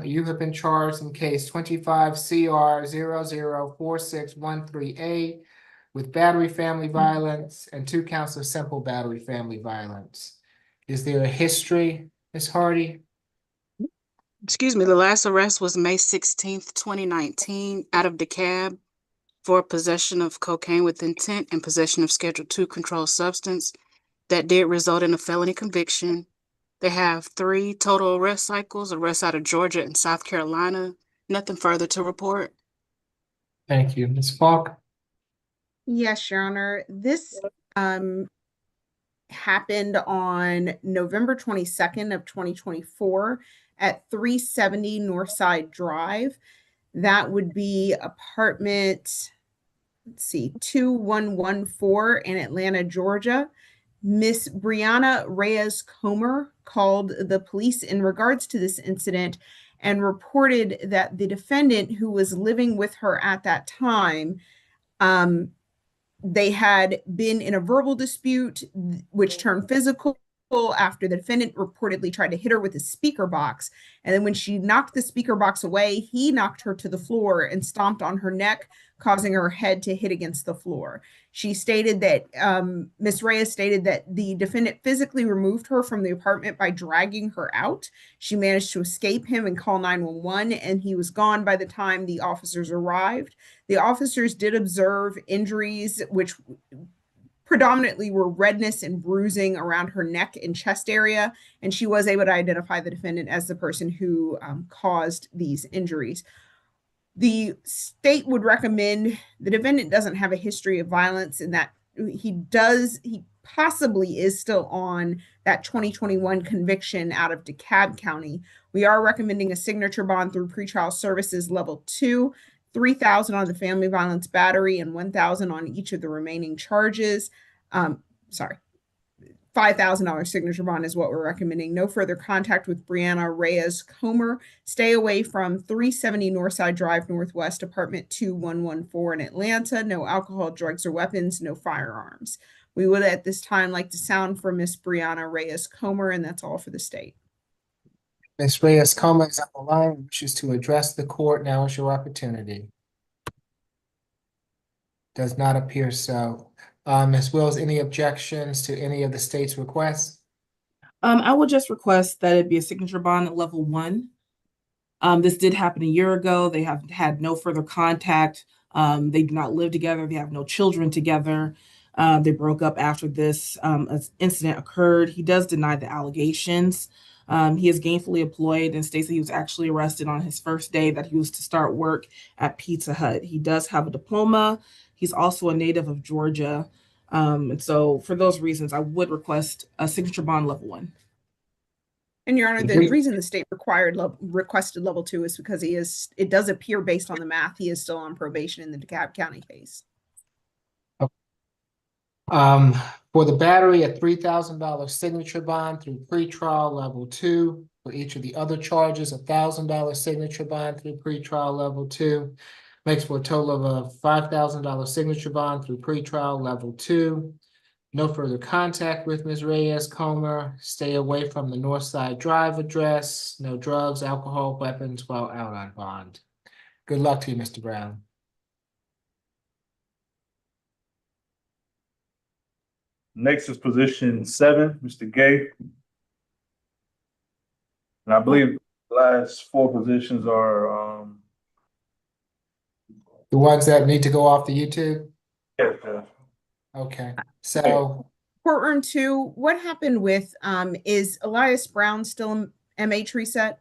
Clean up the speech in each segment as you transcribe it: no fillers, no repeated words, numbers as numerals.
You have been charged in case 25 CR 004613A with battery family violence and 2 counts of simple battery family violence. Is there a history, Ms. Hardy? Excuse me, the last arrest was May 16th, 2019, out of DeKalb for possession of cocaine with intent and possession of Schedule II controlled substance. That did result in a felony conviction. They have 3 total arrest cycles, arrests out of Georgia and South Carolina. Nothing further to report. Thank you. Ms. Falk? Yes, Your Honor. This happened on November 22nd of 2024 at 370 Northside Drive. That would be apartment, let's see, 2114 in Atlanta, Georgia. Miss Brianna Reyes Comer called the police in regards to this incident and reported that the defendant, who was living with her at that time, they had been in a verbal dispute, which turned physical after the defendant reportedly tried to hit her with a speaker box. And then when she knocked the speaker box away, he knocked her to the floor and stomped on her neck, causing her head to hit against the floor. She stated that, Ms. Reyes stated that the defendant physically removed her from the apartment by dragging her out. She managed to escape him and call 911, and he was gone by the time the officers arrived. The officers did observe injuries, which predominantly were redness and bruising around her neck and chest area, and she was able to identify the defendant as the person who caused these injuries. The state would recommend the defendant doesn't have a history of violence, and that he possibly is still on that 2021 conviction out of DeKalb County. We are recommending a signature bond through pretrial services level 2, $3,000 on the family violence battery, and $1,000 on each of the remaining charges. $5,000 signature bond is what we're recommending. No further contact with Brianna Reyes Comer. Stay away from 370 Northside Drive Northwest, apartment 2114 in Atlanta. No alcohol, drugs, or weapons. No firearms. We would at this time like to sound for Miss Brianna Reyes Comer, and that's all for the state. Ms. Reyes Comer is on the line, wishes to address the court. Now is your opportunity. Does not appear so. Ms. Wills, any objections to any of the state's requests? I would just request that it be a signature bond at level 1. This did happen a year ago. They have had no further contact. They do not live together. They have no children together. They broke up after this incident occurred. He does deny the allegations. He is gainfully employed and states that he was actually arrested on his first day that he was to start work at Pizza Hut. He does have a diploma. He's also a native of Georgia. And so for those reasons, I would request a signature bond level 1. And Your Honor, the reason the state requested level 2 is because it does appear based on the math, he is still on probation in the DeKalb County case. For the battery, a $3,000 signature bond through pretrial level 2. For each of the other charges, a $1,000 signature bond through pretrial level 2. Makes for a total of a $5,000 signature bond through pretrial level 2. No further contact with Ms. Reyes Comer. Stay away from the Northside Drive address. No drugs, alcohol, weapons while out on bond. Good luck to you, Mr. Brown. Next is position 7, Mr. Gay. And I believe the last 4 positions are the ones that need to go off the YouTube? Yeah. Okay. So courtroom 2, what happened with is Elias Brown still MH reset?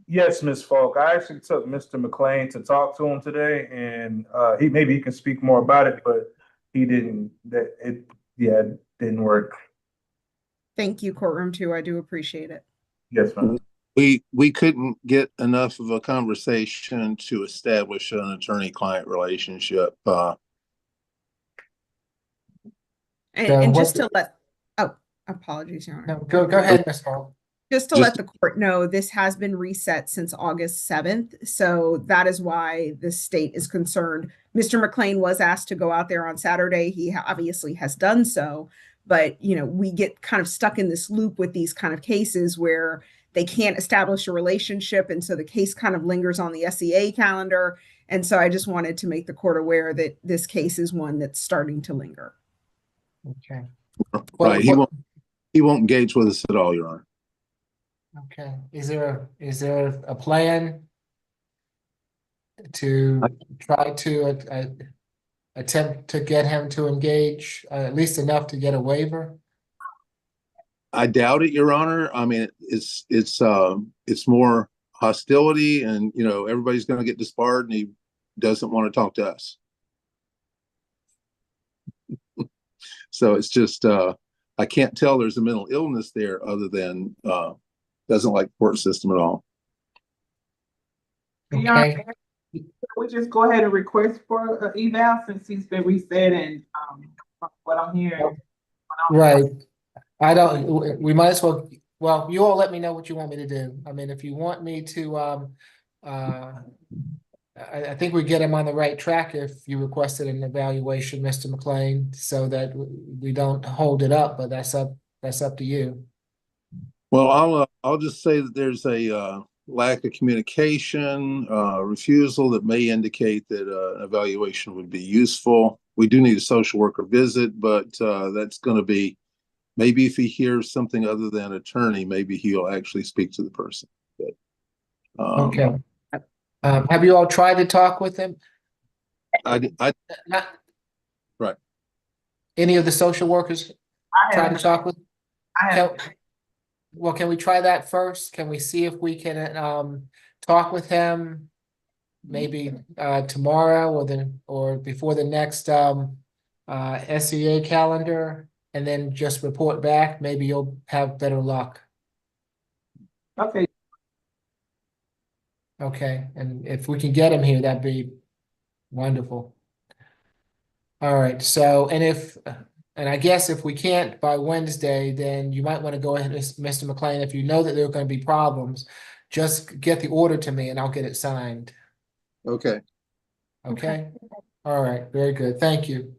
Yes, Ms. Falk. I actually took Mr. McClain to talk to him today, and he can speak more about it, but he didn't. It didn't work. Thank you, courtroom 2. I do appreciate it. Yes, ma'am. We couldn't get enough of a conversation to establish an attorney-client relationship. And just to let, apologies, Your Honor. No, go ahead, Ms. Hall. Just to let the court know, this has been reset since August 7th. So that is why the state is concerned. Mr. McClain was asked to go out there on Saturday. He obviously has done so. But, we get kind of stuck in this loop with these kind of cases where they can't establish a relationship. And so the case kind of lingers on the SEA calendar. And so I just wanted to make the court aware that this case is one that's starting to linger. Okay. Right, he won't engage with us at all, Your Honor. Okay, is there a plan to try to attempt to get him to engage at least enough to get a waiver? I doubt it, Your Honor. I mean, it's more hostility, and you know everybody's going to get disbarred, and he doesn't want to talk to us. So it's just I can't tell there's a mental illness there other than doesn't like the court system at all. Okay, We just go ahead and request for an eval since he's been reset and from what I'm hearing. right. I don't, we might as well, you all let me know what you want me to do. I mean, if you want me to, I think we get him on the right track if you requested an evaluation, Mr. McLean, so that we don't hold it up, but that's up to you. Well, I'll just say that there's a lack of communication, refusal that may indicate that an evaluation would be useful. We do need a social worker visit, but that's going to be, maybe if he hears something other than attorney, maybe he'll actually speak to the person. But, Okay. Have you all tried to talk with him? Not Right. any of the social workers I try to have, talk with? I have, Well, can we try that first? Can we see if we can talk with him maybe tomorrow or before the next SEA calendar, and then just report back? Maybe you'll have better luck. okay, Okay, and if we can get him here, that'd be wonderful. All right, so and I guess if we can't by Wednesday, then you might want to go ahead, Mr. McLean, if you know that there are going to be problems, just get the order to me and I'll get it signed. okay. Okay? All right, very good. Thank you.